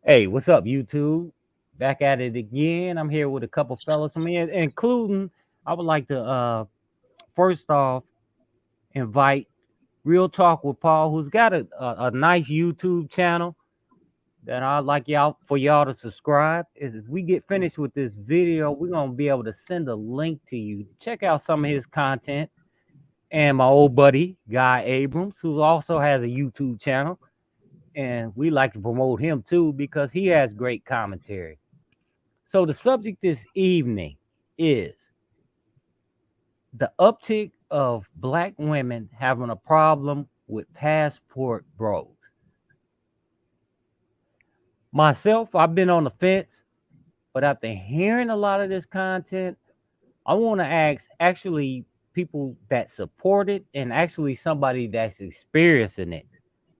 Hey, what's up, YouTube? Back at it again. I'm here with a couple fellas from here, including I would like to first off invite Real Talk with Paul, who's got a nice YouTube channel that I'd like y'all to subscribe. As we get finished with this video, we're gonna be able to send a link to you to check out some of his content. And my old buddy Guy Abrams, who also has a YouTube channel, and we like to promote him too because he has great commentary. So the subject this evening is the uptick of black women having a problem with passport bros. Myself, I've been on the fence, but after hearing a lot of this content, I want to ask actually people that support it and actually somebody that's experiencing it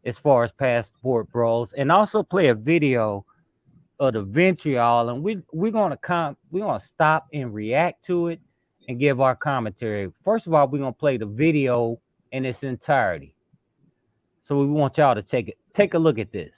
as far as passport bros, and also play a video of the vitriol, and we're gonna stop and react to it and give our commentary. First of all, we're gonna play the video in its entirety. So we want y'all to take a look at this.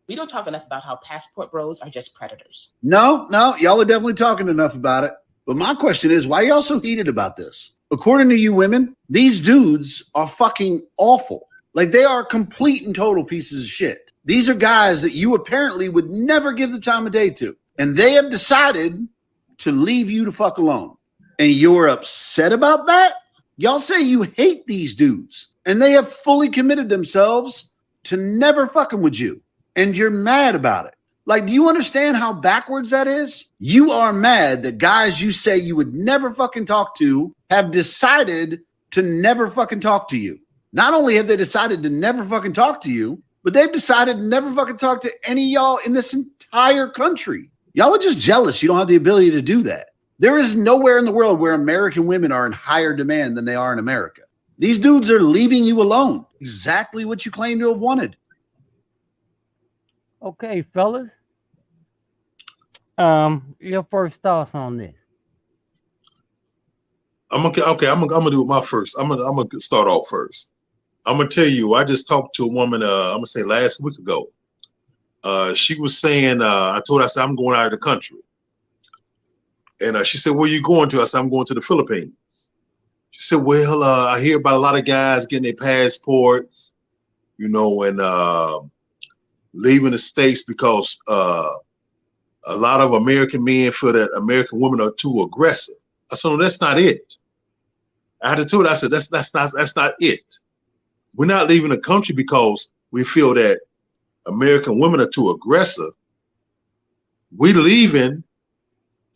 We don't talk enough about how passport bros are just predators. No, y'all are definitely talking enough about it. But my question is, why are y'all so heated about this? According to you women, these dudes are fucking awful. Like, they are complete and total pieces of shit. These are guys that you apparently would never give the time of day to. And they have decided to leave you the fuck alone. And you're upset about that? Y'all say you hate these dudes. And they have fully committed themselves to never fucking with you. And you're mad about it. Like, do you understand how backwards that is? You are mad that guys you say you would never fucking talk to have decided to never fucking talk to you. Not only have they decided to never fucking talk to you, but they've decided to never fucking talk to any of y'all in this entire country. Y'all are just jealous you don't have the ability to do that. There is nowhere in the world where American women are in higher demand than they are in America. These dudes are leaving you alone. Exactly what you claim to have wanted. Okay, fellas. Your first thoughts on this? I'm gonna do it my first. I'm gonna start off first. I'm gonna tell you, I just talked to a woman. I'm gonna say last week ago. She was saying, I told her, I said, I'm going out of the country, and she said, where you going to? I said, I'm going to the Philippines. She said, well, I hear about a lot of guys getting their passports, you know, and leaving the States because a lot of American men feel that American women are too aggressive. I said, no, that's not it. I had to tell her, I said, that's not it. We're not leaving the country because we feel that American women are too aggressive. We're leaving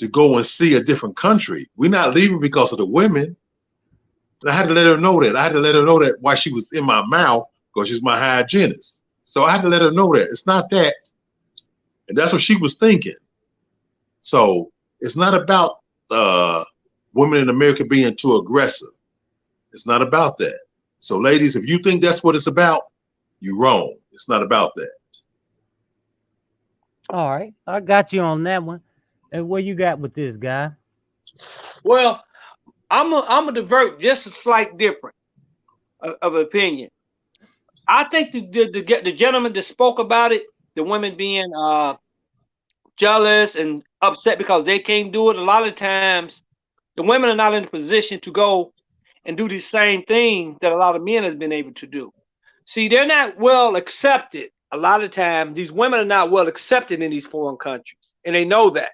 to go and see a different country. We're not leaving because of the women. And I had to let her know that. I had to let her know that while she was in my mouth, because she's my hygienist. So I had to let her know that it's not that. And that's what she was thinking. So it's not about women in America being too aggressive. It's not about that. So ladies, if you think that's what it's about, you're wrong. It's not about that. All right, I got you on that one. And what you got with this guy? Well, I'm a divert just a slight different of opinion. I think the gentleman that spoke about it, the women being jealous and upset because they can't do it. A lot of times, the women are not in a position to go and do the same thing that a lot of men has been able to do. See, they're not well accepted. A lot of times, these women are not well accepted in these foreign countries, and they know that.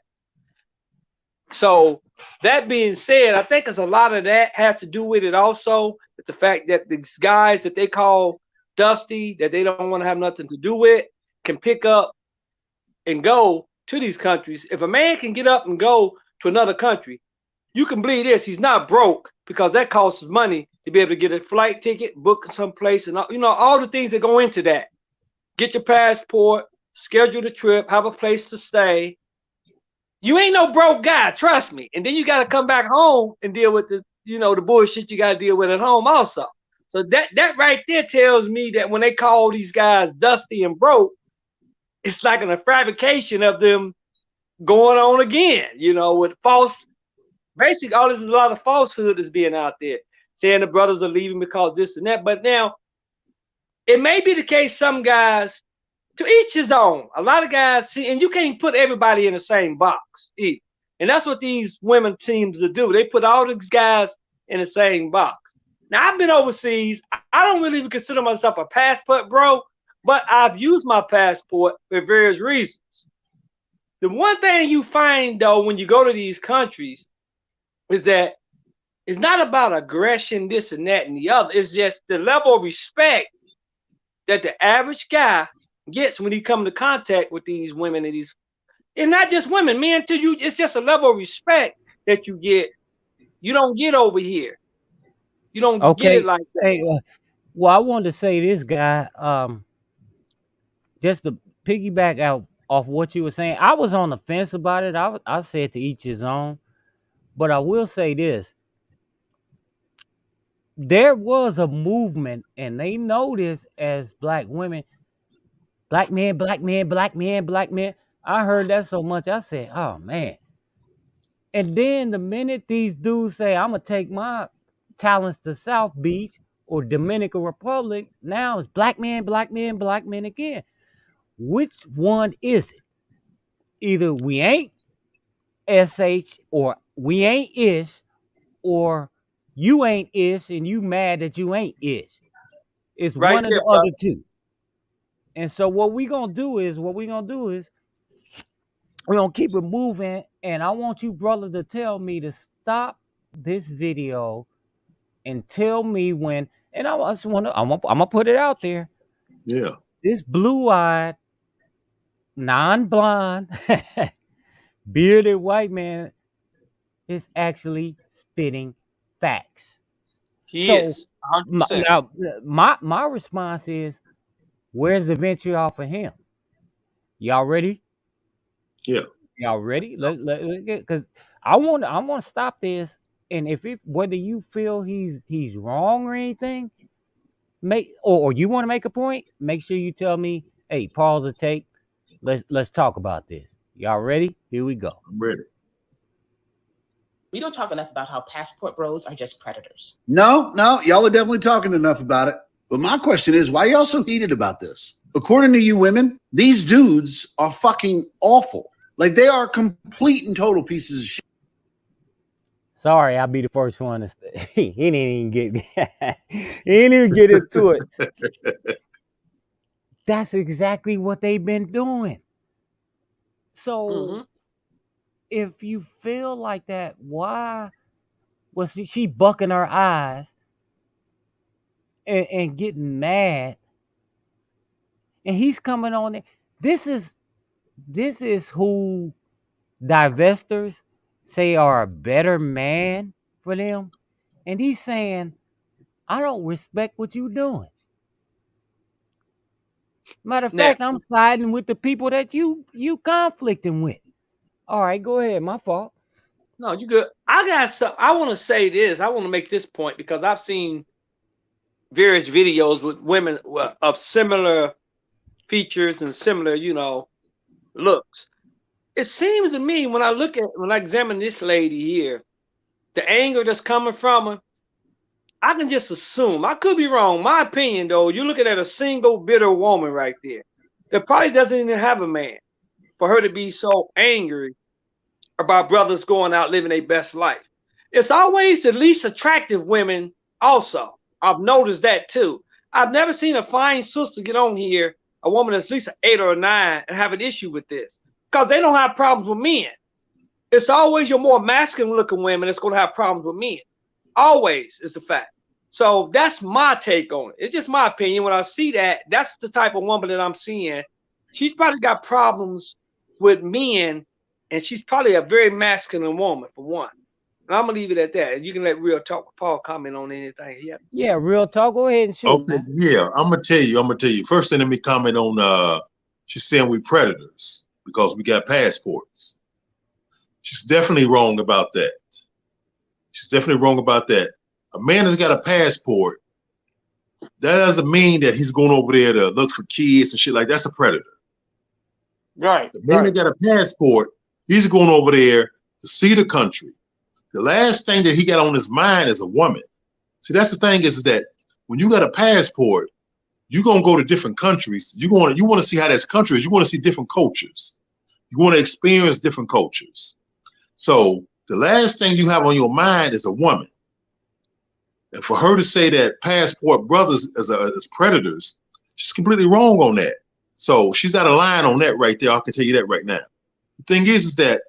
So that being said, I think it's a lot of that has to do with it also. It's the fact that these guys that they call dusty, that they don't want to have nothing to do with, can pick up and go to these countries. If a man can get up and go to another country, you can believe this, he's not broke, because that costs money to be able to get a flight ticket, book someplace, and all the things that go into that. Get your passport, schedule the trip, have a place to stay. You ain't no broke guy, trust me. And then you got to come back home and deal with the bullshit you got to deal with at home also. So that right there tells me that when they call these guys dusty and broke, it's like a fabrication of them going on again, with false. Basically, all this is a lot of falsehood that's being out there, saying the brothers are leaving because this and that. But now, it may be the case some guys to each his own. A lot of guys see, and you can't put everybody in the same box either. And that's what these women teams to do. They put all these guys in the same box. Now, I've been overseas. I don't really even consider myself a passport bro, but I've used my passport for various reasons. The one thing you find, though, when you go to these countries is that it's not about aggression, this and that and the other. It's just the level of respect that the average guy gets when he comes into contact with these women and not just women, men too. It's just a level of respect that you get. You don't get over here. You don't get it like that. Hey, well, I wanted to say this, guy. Just to piggyback out off what you were saying, I was on the fence about it. I said to each his own, but I will say this: there was a movement, and they know this as black women, black men, black men, black men, black men. I heard that so much, I said, "Oh man!" And then the minute these dudes say, "I'm gonna take my talents to South Beach or Dominican Republic," now it's black men, black men, black men again. Which one is it? Either we ain't SH or we ain't Ish, or you ain't Ish and you mad that you ain't Ish. It's Right one of there, the brother. other two. And so what we're gonna do is we're gonna keep it moving. And I want you, brother, to tell me to stop this video and tell me when. And I'm gonna put it out there. Yeah. This blue-eyed, non-blonde, bearded white man is actually spitting facts. He So, is 100%. Now, my response is, where's the venture off of him? Y'all ready? Yeah. Y'all ready? Because I want to stop this. And whether you feel he's wrong or anything, or you want to make a point, make sure you tell me, hey, pause the tape. Let's talk about this. Y'all ready? Here we go. I'm ready. We don't talk enough about how passport bros are just predators. No, y'all are definitely talking enough about it. But my question is, why y'all so heated about this? According to you women, these dudes are fucking awful. Like, they are complete and total pieces of shit. Sorry, I'll be the first one to say. He didn't even get into it. That's exactly what they've been doing. So if you feel like that, why was she bucking her eyes and getting mad? And he's coming on it. This is who divestors say are a better man for them. And he's saying, I don't respect what you're doing. Matter of fact, I'm siding with the people that you conflicting with. All right, go ahead. My fault. No, you good. I want to say this. I want to make this point because I've seen various videos with women of similar features and similar, looks. It seems to me when I examine this lady here, the anger that's coming from her, I can just assume. I could be wrong. My opinion, though, you're looking at a single bitter woman right there that probably doesn't even have a man for her to be so angry about brothers going out living their best life. It's always the least attractive women also. I've noticed that too. I've never seen a fine sister get on here, a woman that's at least an 8 or a 9, and have an issue with this. Because they don't have problems with men. It's always your more masculine looking women that's going to have problems with men. Always is the fact. So that's my take on it. It's just my opinion. When I see that, that's the type of woman that I'm seeing. She's probably got problems with men, and she's probably a very masculine woman, for one. And I'm going to leave it at that. You can let Real Talk with Paul comment on anything. Yeah, Real Talk. Go ahead and shoot. Okay, yeah, I'm going to tell you. First thing, let me comment on, she's saying we predators because we got passports. She's definitely wrong about that. A man has got a passport. That doesn't mean that he's going over there to look for kids and shit like that. That's a predator. Right. The man that got a passport, he's going over there to see the country. The last thing that he got on his mind is a woman. See, that's the thing is that when you got a passport, you're gonna go to different countries. You want to see how this country is. You want to see different cultures. You want to experience different cultures. So the last thing you have on your mind is a woman. And for her to say that passport brothers as predators, she's completely wrong on that. So she's out of line on that right there. I can tell you that right now. The thing is that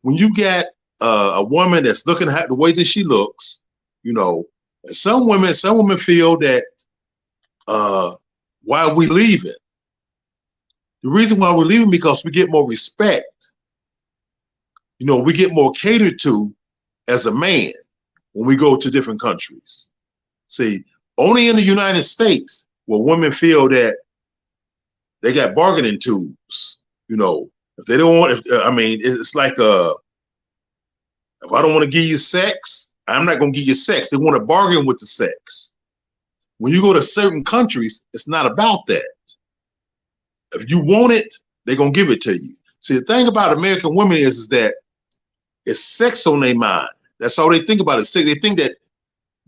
when you got a woman that's looking at the way that she looks, you know, some women feel that why are we leaving? The reason why we're leaving because we get more respect. You know, we get more catered to as a man when we go to different countries. See, only in the United States will women feel that they got bargaining tools. You know, if they don't want, it's like if I don't want to give you sex, I'm not going to give you sex. They want to bargain with the sex. When you go to certain countries, it's not about that. If you want it, they're going to give it to you. See, the thing about American women is that it's sex on their mind. That's all they think about is sex. They think that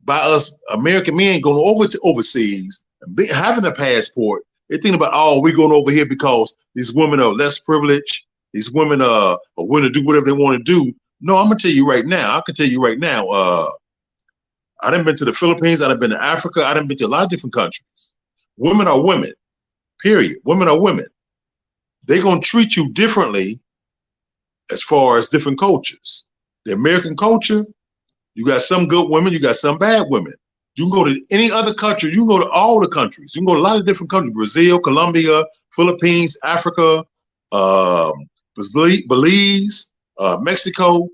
by us American men going over to overseas and having a passport, they think about, oh, we're going over here because these women are less privileged. These women are willing to do whatever they want to do. No, I'm going to tell you right now. I can tell you right now. I done been to the Philippines. I done been to Africa. I done been to a lot of different countries. Women are women, period. Women are women. They're going to treat you differently as far as different cultures. The American culture, you got some good women, you got some bad women. You can go to any other country. You can go to all the countries. You can go to a lot of different countries, Brazil, Colombia, Philippines, Africa, Belize, Mexico.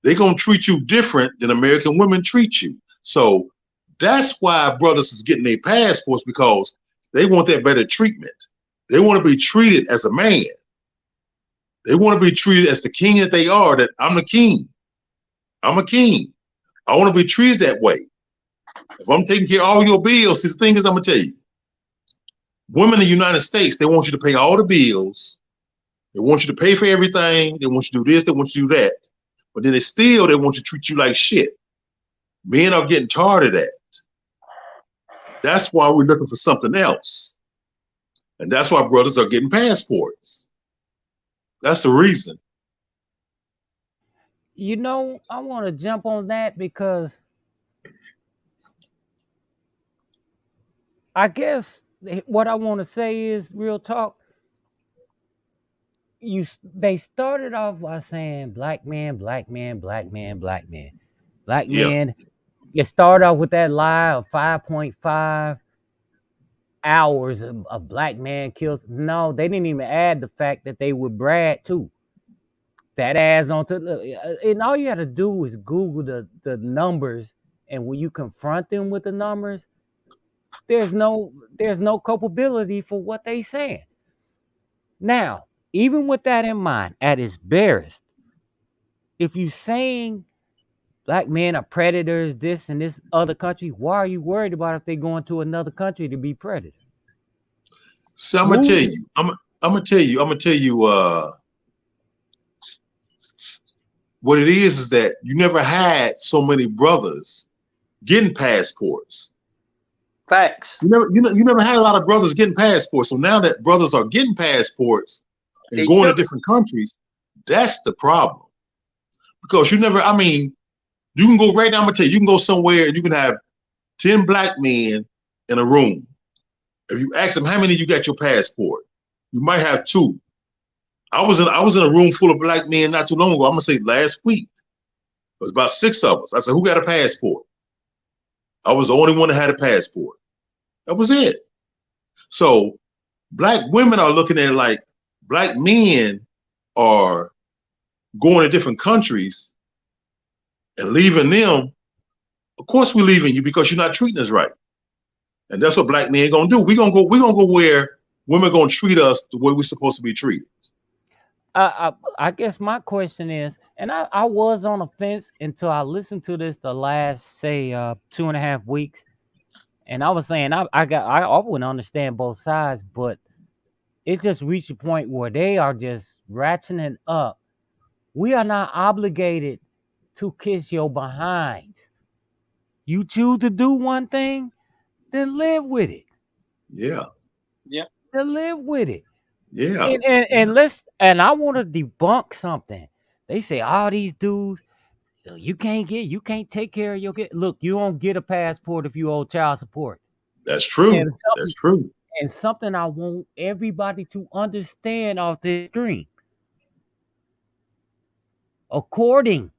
They're going to treat you different than American women treat you. So that's why brothers is getting their passports, because they want that better treatment. They want to be treated as a man. They want to be treated as the king that they are, that I'm the king. I'm a king. I want to be treated that way. If I'm taking care of all your bills, the thing is, I'm going to tell you, women in the United States, they want you to pay all the bills. They want you to pay for everything. They want you to do this. They want you to do that. But then they want to treat you like shit. Men are getting tired of that. That's why we're looking for something else. And that's why brothers are getting passports. That's the reason. You know, I want to jump on that because I guess what I want to say is, real talk. They started off by saying black man, black man, black man, black man, black Yeah. man. You start off with that lie of 5.5 hours of a black man killed. No, they didn't even add the fact that they would Brad too. That adds on to, and all you got to do is Google the numbers, and when you confront them with the numbers, there's no culpability for what they saying. Now, even with that in mind, at its barest, if you saying black men are predators, this and this other country, why are you worried about if they going to another country to be predators? So I'm gonna tell you. I'm gonna tell you. What it is that you never had so many brothers getting passports. Facts. You never had a lot of brothers getting passports. So now that brothers are getting passports and going to different countries, that's the problem. Because you can go right now. I'm gonna tell you, you can go somewhere and you can have 10 black men in a room. If you ask them how many you got your passport, you might have 2. I was in a room full of black men not too long ago. I'm gonna say last week. It was about 6 of us. I said, who got a passport? I was the only one that had a passport. That was it. So black women are looking at it like black men are going to different countries and leaving them. Of course we're leaving you because you're not treating us right. And that's what black men gonna do. We're gonna go where women are gonna treat us the way we're supposed to be treated. I guess my question is, and I was on the fence until I listened to this the last, say, 2.5 weeks, and I was saying I wouldn't understand both sides, but it just reached a point where they are just ratcheting up. We are not obligated to kiss your behind. You choose to do one thing, then live with it. Yeah. to live with it. Yeah. And I want to debunk something. They say all these dudes, you can't take care of your kid. Look, you don't get a passport if you owe child support. That's true. And That's true. something I want everybody to understand off this stream. According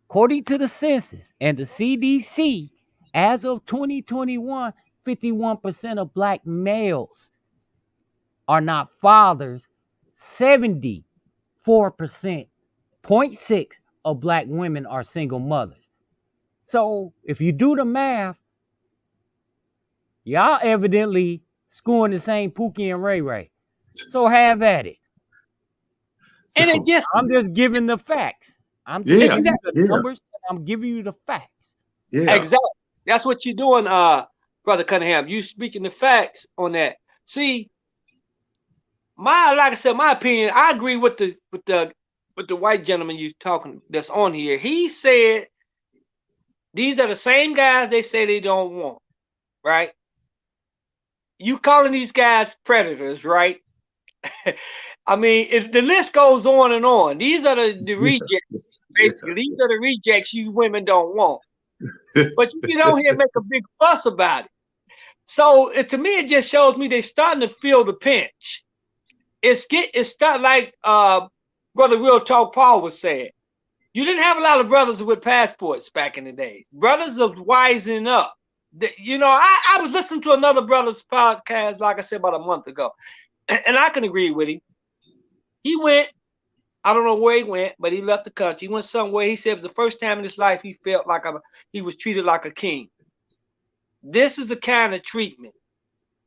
to the census and the CDC, as of 2021, 51% of black males are not fathers. 74%, 0.6 of black women are single mothers. So if you do the math, y'all evidently screwing the same Pookie and Ray Ray. So have at it. And it just, I'm just giving the facts. I'm Yeah, giving you the yeah. numbers. And I'm giving you the facts. Yeah. exactly. That's what you're doing, Brother Cunningham. You speaking the facts on that. See, like I said, my opinion, I agree with the white gentleman you talking that's on here. He said these are the same guys they say they don't want, right? You calling these guys predators, right? I mean, the list goes on and on. These are the rejects, basically. These are the rejects you women don't want. But you get on here and make a big fuss about it. So to me, it just shows me they're starting to feel the pinch. It's start like Brother Real Talk Paul was saying. You didn't have a lot of brothers with passports back in the day. Brothers are wising up. You know, I was listening to another brother's podcast, like I said, about a month ago, and I can agree with him. He went, I don't know where he went, but he left the country. He went somewhere. He said it was the first time in his life he felt like he was treated like a king. This is the kind of treatment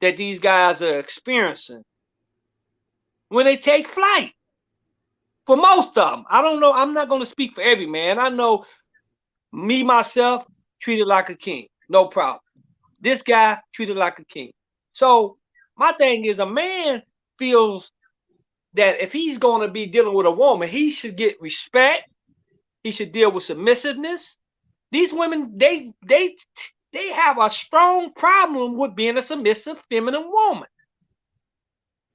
that these guys are experiencing when they take flight. For most of them, I don't know. I'm not going to speak for every man. I know me, myself, treated like a king. No problem. This guy treated like a king. So my thing is, a man feels that if he's going to be dealing with a woman, he should get respect. He should deal with submissiveness. These women, they have a strong problem with being a submissive, feminine woman.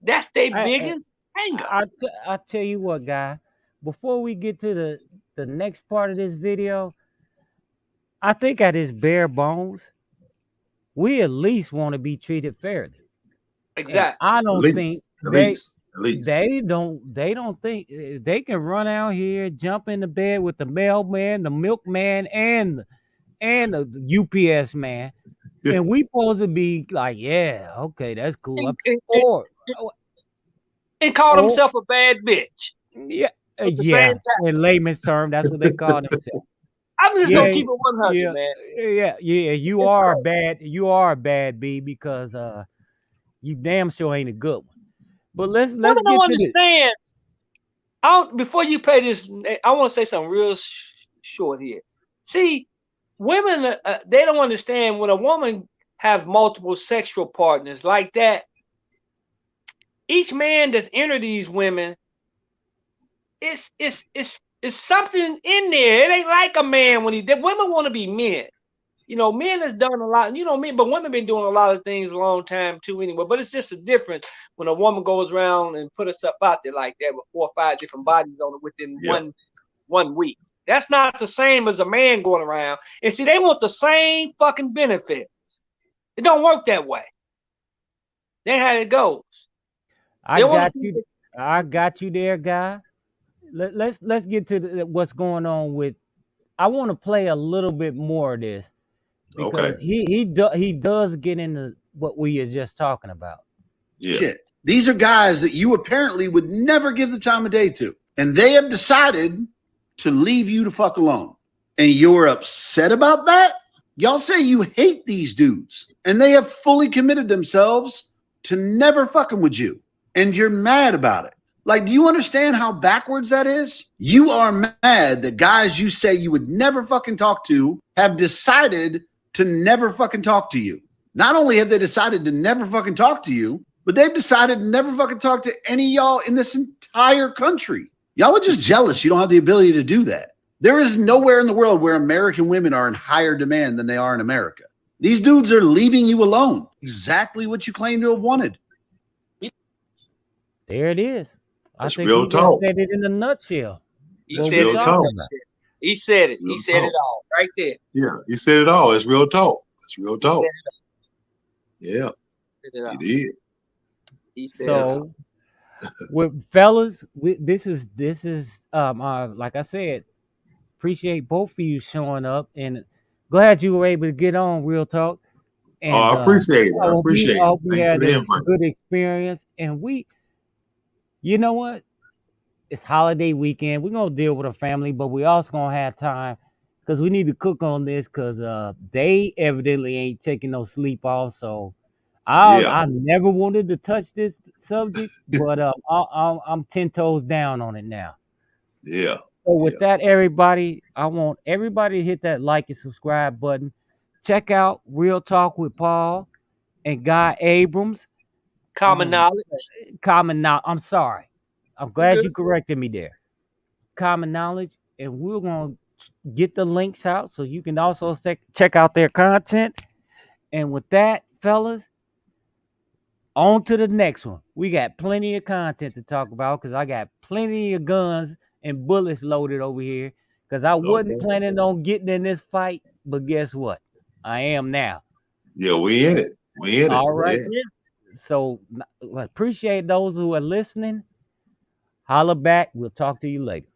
That's their biggest anger. I tell you what, guy. Before we get to the next part of this video, I think at its bare bones, we at least want to be treated fairly. Exactly. And I don't think At least. they don't think they can run out here, jump in the bed with the mailman, the milkman, and the UPS man, Yeah. and we supposed to be like, yeah, okay, that's cool. And called himself a bad bitch. Yeah, At the yeah. same time. In layman's term, that's what they call themselves. I'm just gonna keep it 100, man. Yeah. You It's are right. bad. You are a bad B because you damn sure ain't a good one. But let's Women get don't to understand. Before you pay this, I want to say something real short here. See, women, they don't understand when a woman has multiple sexual partners like that. Each man that's entered these women, it's something in there. It ain't like a man when the women want to be men. You know, men has done a lot, but women been doing a lot of things a long time too anyway. But it's just a difference when a woman goes around and put herself out there like that with 4 or 5 different bodies on it within one week. That's not the same as a man going around. And see, they want the same fucking benefits. It don't work that way. That's how it goes. I got you there, guy. Let's get to what's going on with. I want to play a little bit more of this because he does get into what we are just talking about. Yeah. Shit. These are guys that you apparently would never give the time of day to, and they have decided to leave you the fuck alone. And you're upset about that? Y'all say you hate these dudes, and they have fully committed themselves to never fucking with you. And you're mad about it. Like, do you understand how backwards that is? You are mad that guys you say you would never fucking talk to have decided to never fucking talk to you. Not only have they decided to never fucking talk to you, but they've decided to never fucking talk to any of y'all in this entire country. Y'all are just jealous you don't have the ability to do that. There is nowhere in the world where American women are in higher demand than they are in America. These dudes are leaving you alone. Exactly what you claim to have wanted. There it is. That's I think real he just talk. said it in a nutshell. He That's said real it talk. all. He said it. He Real said it talk. all right there. Yeah, he said it all. It's real talk. It's real talk. Yeah, He said it all. he did. He said it all. So, with fellas, this is like I said, appreciate both of you showing up, and glad you were able to get on Real Talk. And Oh, I appreciate it. I I hope appreciate it. we Thanks for had the a invite. good experience, and you know what? It's holiday weekend. We're gonna deal with our family, but we also gonna have time because we need to cook on this because they evidently ain't taking no sleep off. So Yeah. I never wanted to touch this subject, but I'm 10 toes down on it now. Yeah. So with that, everybody, I want everybody to hit that like and subscribe button. Check out Real Talk with Paul and Guy Abrams. Common knowledge. Common knowledge. I'm sorry. I'm glad good. you corrected me there. Common knowledge, and we're gonna get the links out so you can also check out their content. And with that, fellas, on to the next one. We got plenty of content to talk about because I got plenty of guns and bullets loaded over here. Because I wasn't Okay. planning on getting in this fight, but guess what? I am now. Yeah, we in it. We in it. All right. Yeah. So appreciate those who are listening. Holla back. We'll talk to you later.